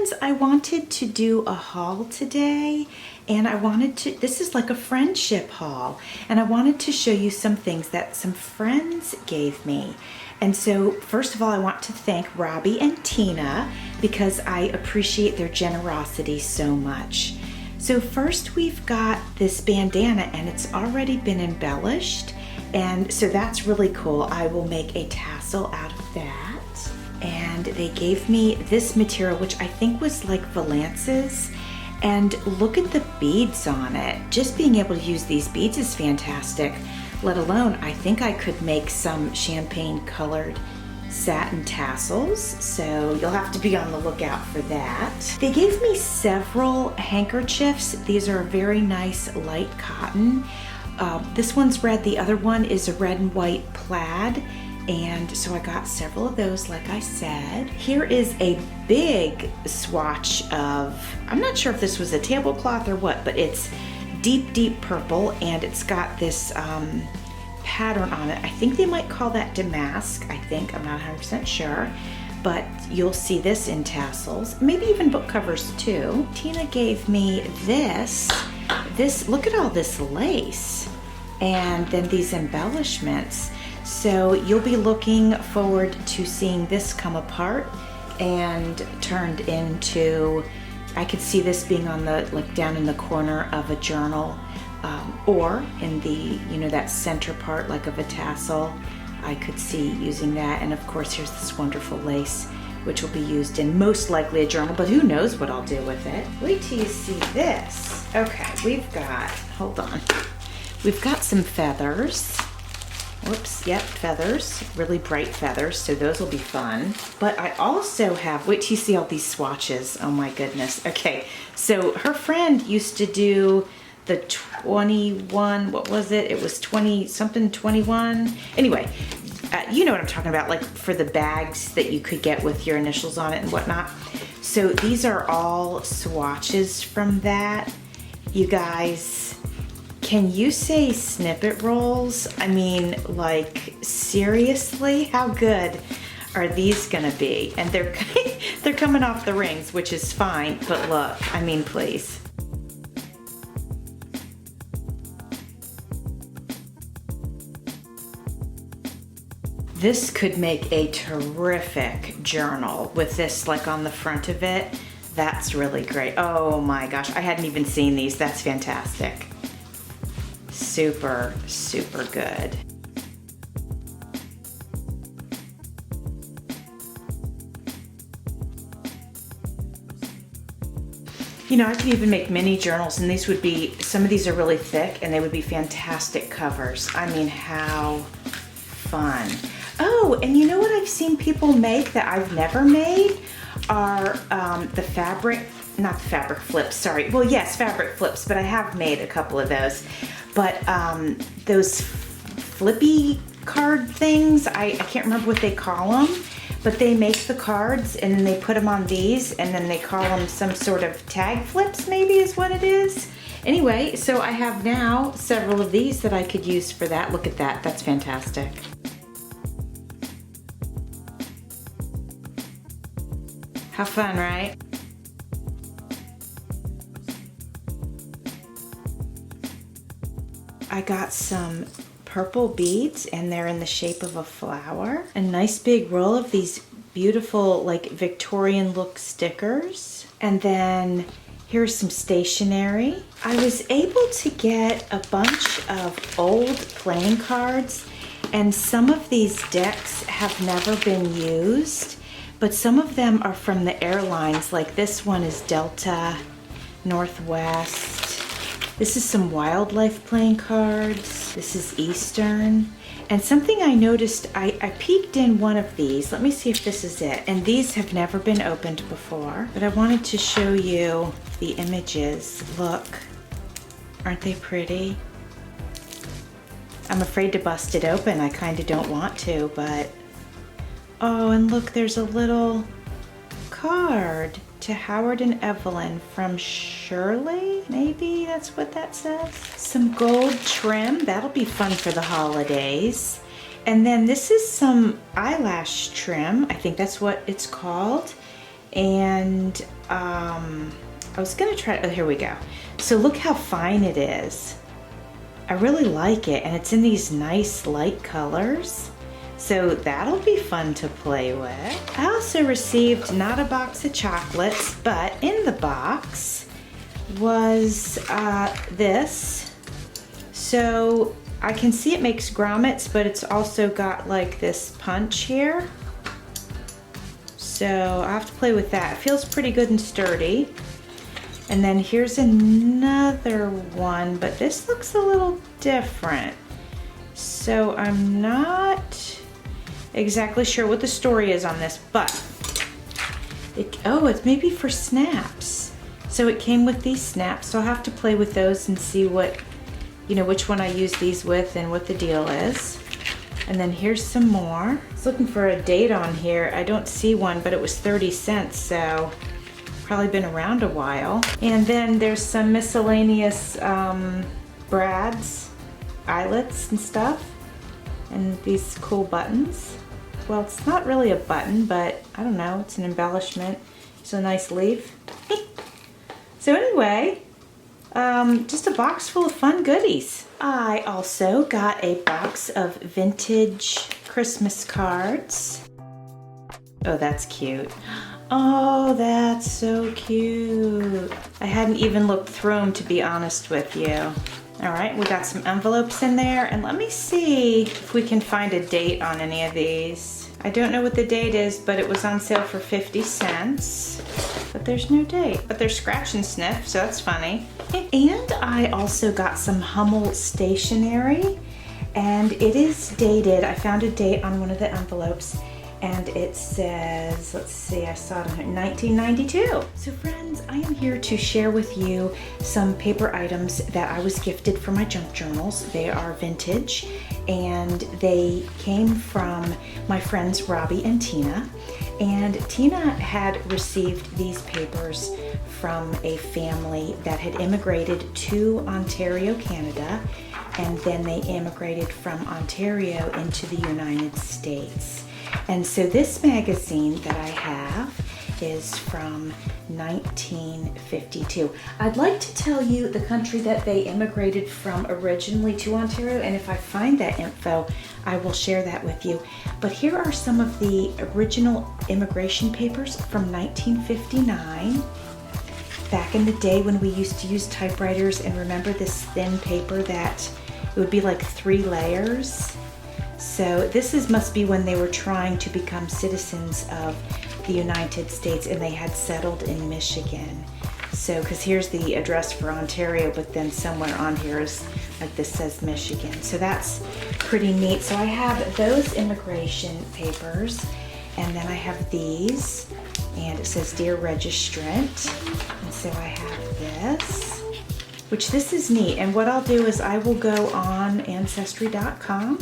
friends, I wanted to do a haul today, and this is like a friendship haul, and I wanted to show you some things that some friends gave me. And so first of all, I want to thank Robbie and Tina because I appreciate their generosity so much. So first we've got this bandana, and it's already been embellished, and so that's really cool. I will make a tassel out of that. And they gave me this material, which I think was like valances, and look at the beads on it. Just being able to use these beads is fantastic, let alone I think I could make some champagne colored satin tassels, so you'll have to be on the lookout for that. They gave me several handkerchiefs. These are a very nice light cotton. This one's red, the other one is a red and white plaid. And so I got several of those, like I said. Here is a big swatch of, I'm not sure if this was a tablecloth or what, but it's deep, deep purple, and it's got this pattern on it. I think they might call that damask, I think, I'm not 100% sure. But you'll see this in tassels, maybe even book covers too. Tina gave me this, look at all this lace, and then these embellishments. So you'll be looking forward to seeing this come apart and turned into, I could see this being on the, like down in the corner of a journal, or in the, you know, that center part like of a tassel. I could see using that. And of course, here's this wonderful lace, which will be used in most likely a journal, but who knows what I'll do with it. Wait till you see this. Okay, we've got, hold on. We've got some feathers. Whoops, yep, feathers, really bright feathers, so those will be fun. But I also have, wait till you see all these swatches, oh my goodness. Okay, so her friend used to do the 21, what was it? It was 20 something, 21. Anyway, you know what I'm talking about, like for the bags that you could get with your initials on it and whatnot. So these are all swatches from that. You guys, can you say snippet rolls? I mean, like, seriously? How good are these gonna be? And they're coming off the rings, which is fine, but look, I mean, please. This could make a terrific journal with this like on the front of it. That's really great. Oh my gosh, I hadn't even seen these. That's fantastic. Super, super good. You know, I could even make mini journals, and these would be, some of these are really thick and they would be fantastic covers. I mean, how fun. Oh, and you know what I've seen people make that I've never made are the fabric, not the fabric flips, sorry. Well, yes, fabric flips, but I have made a couple of those. But those flippy card things, I can't remember what they call them, but they make the cards and then they put them on these and then they call them some sort of tag flips, maybe is what it is. Anyway, so I have now several of these that I could use for that. Look at that, that's fantastic. How fun, right? I got some purple beads and they're in the shape of a flower. A nice big roll of these beautiful like Victorian look stickers. And then here's some stationery. I was able to get a bunch of old playing cards, and some of these decks have never been used, but some of them are from the airlines. Like this one is Delta, Northwest. This is some wildlife playing cards. This is Eastern. And something I noticed, I peeked in one of these. Let me see if this is it. And these have never been opened before, but I wanted to show you the images. Look, aren't they pretty? I'm afraid to bust it open. I kind of don't want to, but oh, and look, there's a little card to Howard and Evelyn from Shirley. Maybe that's what that says. Some gold trim. That'll be fun for the holidays. And then this is some eyelash trim. I think that's what it's called. And I was gonna try, oh, here we go. So look how fine it is. I really like it, and it's in these nice light colors. So that'll be fun to play with. I also received not a box of chocolates, but in the box was this. So I can see it makes grommets, but it's also got like this punch here. So I have to play with that. It feels pretty good and sturdy. And then here's another one, but this looks a little different. So I'm not exactly sure what the story is on this, but it's maybe for snaps. So it came with these snaps, so I'll have to play with those and see what, which one I use these with and what the deal is. And then here's some more. I was looking for a date on here. I don't see one, but it was 30 cents, so probably been around a while. And then there's some miscellaneous brads, eyelets and stuff, and these cool buttons. Well, it's not really a button, but I don't know, it's an embellishment. It's a nice leaf. So anyway, just a box full of fun goodies. I also got a box of vintage Christmas cards. Oh, that's cute. Oh, that's so cute. I hadn't even looked through them, to be honest with you. All right, we got some envelopes in there, and let me see if we can find a date on any of these. I don't know what the date is, but it was on sale for 50 cents. But there's no date. But there's scratch and sniff, so that's funny. And I also got some Hummel stationery, and it is dated. I found a date on one of the envelopes, and it says, let's see, I saw it in 1992. So friends, I am here to share with you some paper items that I was gifted for my junk journals. They are vintage, and they came from my friends Robbie and Tina. And Tina had received these papers from a family that had immigrated to Ontario, Canada, and then they immigrated from Ontario into the United States. And so this magazine that I have is from 1952. I'd like to tell you the country that they immigrated from originally to Ontario, and if I find that info, I will share that with you. But here are some of the original immigration papers from 1959. Back in the day when we used to use typewriters, and remember this thin paper that it would be like 3 layers. So this must be when they were trying to become citizens of the United States, and they had settled in Michigan. So, because here's the address for Ontario, but then somewhere on here is like this says Michigan. So that's pretty neat. So I have those immigration papers, and then I have these, and it says Dear Registrant. And so I have this, which this is neat. And what I'll do is I will go on Ancestry.com,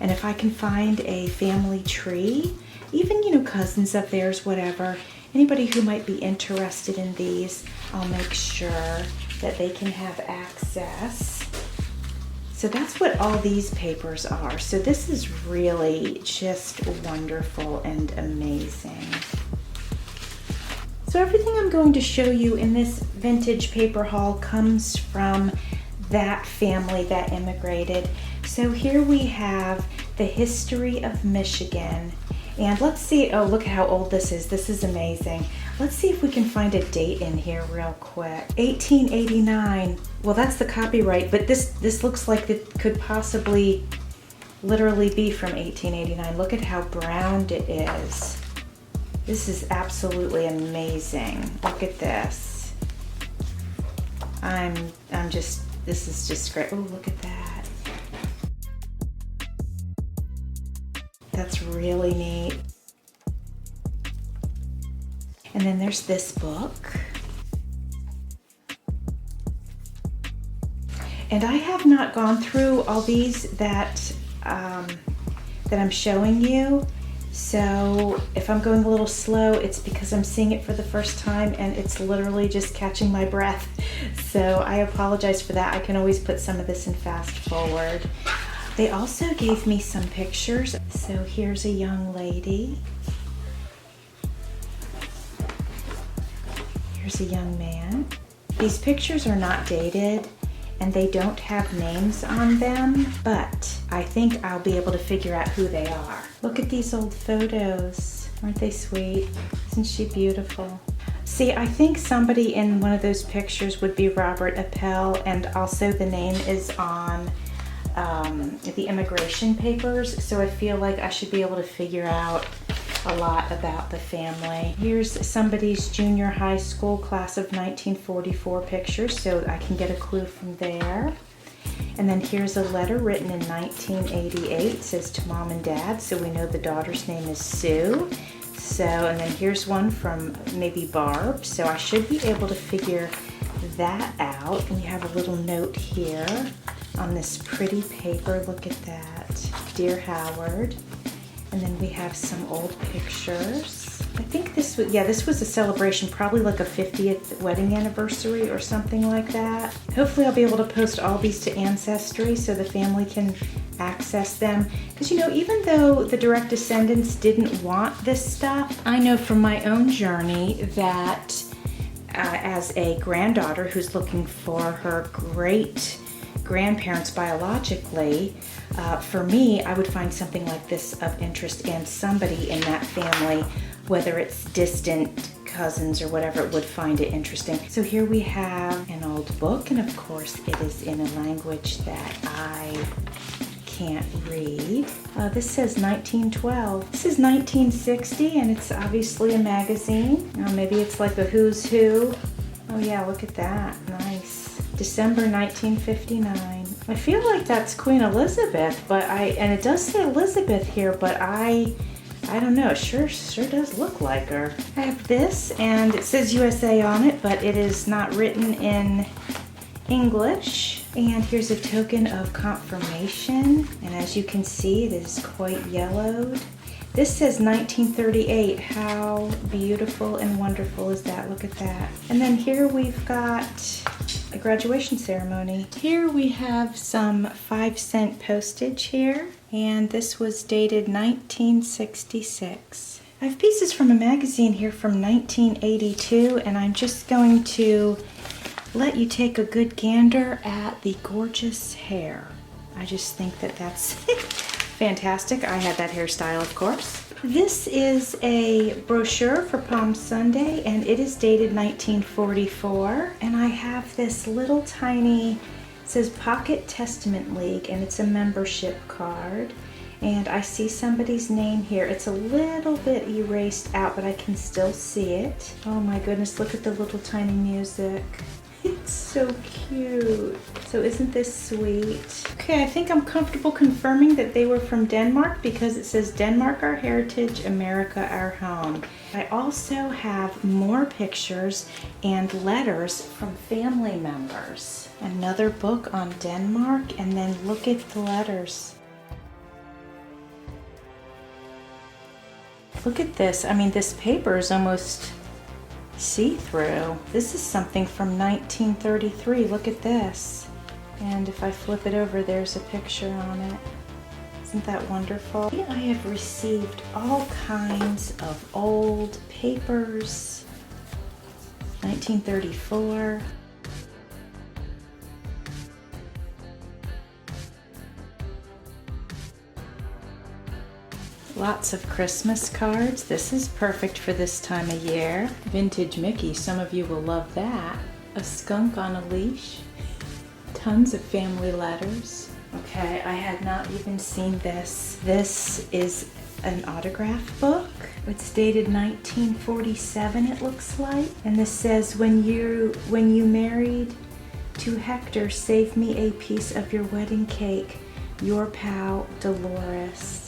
and if I can find a family tree, even, cousins of theirs, whatever, anybody who might be interested in these, I'll make sure that they can have access. So that's what all these papers are. So this is really just wonderful and amazing. So everything I'm going to show you in this vintage paper haul comes from that family that immigrated. So here we have the history of Michigan. And let's see, oh, look how old this is. This is amazing. Let's see if we can find a date in here real quick. 1889. Well, that's the copyright, but this looks like it could possibly literally be from 1889. Look at how browned it is. This is absolutely amazing. Look at this. This is just great. Oh, look at that. That's really neat. And then there's this book. And I have not gone through all these that I'm showing you. So if I'm going a little slow, it's because I'm seeing it for the first time and it's literally just catching my breath. So I apologize for that. I can always put some of this in fast forward. They also gave me some pictures. So here's a young lady. Here's a young man. These pictures are not dated and they don't have names on them, but I think I'll be able to figure out who they are. Look at these old photos. Aren't they sweet? Isn't she beautiful? See, I think somebody in one of those pictures would be Robert Appel, and also the name is on the immigration papers, so I feel like I should be able to figure out a lot about the family. Here's somebody's junior high school class of 1944 pictures, so I can get a clue from there. And then here's a letter written in 1988. It says to mom and dad, so we know the daughter's name is Sue. So, and then here's one from maybe Barb, so I should be able to figure that out. And you have a little note here on this pretty paper. Look at that. Dear Howard. And then we have some old pictures. I think this was, yeah, this was a celebration, probably like a 50th wedding anniversary or something like that. Hopefully I'll be able to post all these to Ancestry so the family can access them. Because you know, even though the direct descendants didn't want this stuff, I know from my own journey that as a granddaughter who's looking for her great grandparents biologically, for me, I would find something like this of interest, and somebody in that family, whether it's distant cousins or whatever, would find it interesting. So here we have an old book, and of course it is in a language that I can't read. This says 1912. This is 1960, and it's obviously a magazine. Maybe it's like a who's who. Oh yeah, look at that. Nice. December 1959. I feel like that's Queen Elizabeth, but and it does say Elizabeth here, but I don't know, it sure does look like her. I have this, and it says USA on it, but it is not written in English. And here's a token of confirmation, and as you can see, it is quite yellowed. This says 1938. How beautiful and wonderful is that? Look at that. And then here we've got a graduation ceremony. Here we have some 5-cent postage here, and this was dated 1966. I have pieces from a magazine here from 1982, and I'm just going to let you take a good gander at the gorgeous hair. I just think that that's fantastic. I had that hairstyle, of course. This is a brochure for Palm Sunday, and it is dated 1944. And I have this little tiny, it says Pocket Testament League, and it's a membership card. And I see somebody's name here. It's a little bit erased out, but I can still see it. Oh my goodness, look at the little tiny music. It's so cute. So isn't this sweet? Okay, I think I'm comfortable confirming that they were from Denmark because it says Denmark our heritage, America our home. I also have more pictures and letters from family members. Another book on Denmark, and then look at the letters. Look at this. I mean, this paper is almost see-through. This is something from 1933. Look at this. And if I flip it over, there's a picture on it. Isn't that wonderful? I have received all kinds of old papers. 1934. Lots of Christmas cards. This is perfect for this time of year. Vintage Mickey, some of you will love that. A skunk on a leash. Tons of family letters. Okay, I had not even seen this. This is an autograph book. It's dated 1947, it looks like. And this says, when you married to Hector, save me a piece of your wedding cake. Your pal, Dolores.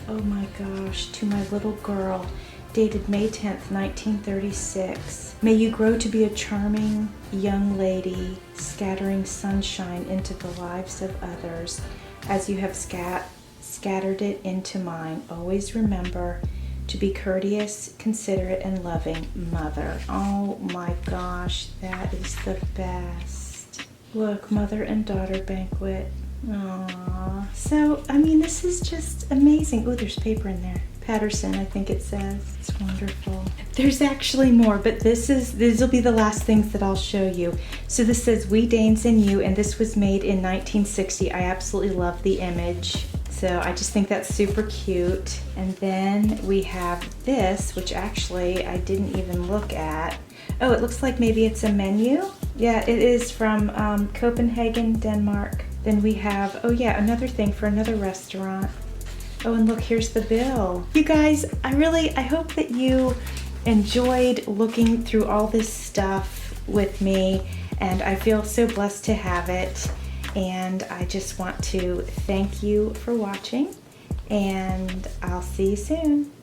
Oh my gosh, to my little girl, dated May 10th, 1936. May you grow to be a charming young lady, scattering sunshine into the lives of others as you have scattered it into mine. Always remember to be courteous, considerate, and loving, Mother. Oh my gosh, that is the best. Look, mother and daughter banquet. Aww. So, I mean, this is just amazing. Oh, there's paper in there. Patterson, I think it says. It's wonderful. There's actually more, but these will be the last things that I'll show you. So this says "We Danes and You," and this was made in 1960. I absolutely love the image. So I just think that's super cute. And then we have this, which actually I didn't even look at. Oh, it looks like maybe it's a menu. Yeah, it is from Copenhagen, Denmark. Then we have, oh yeah, another thing for another restaurant. Oh, and look, here's the bill. You guys, I hope that you enjoyed looking through all this stuff with me, and I feel so blessed to have it. And I just want to thank you for watching, and I'll see you soon.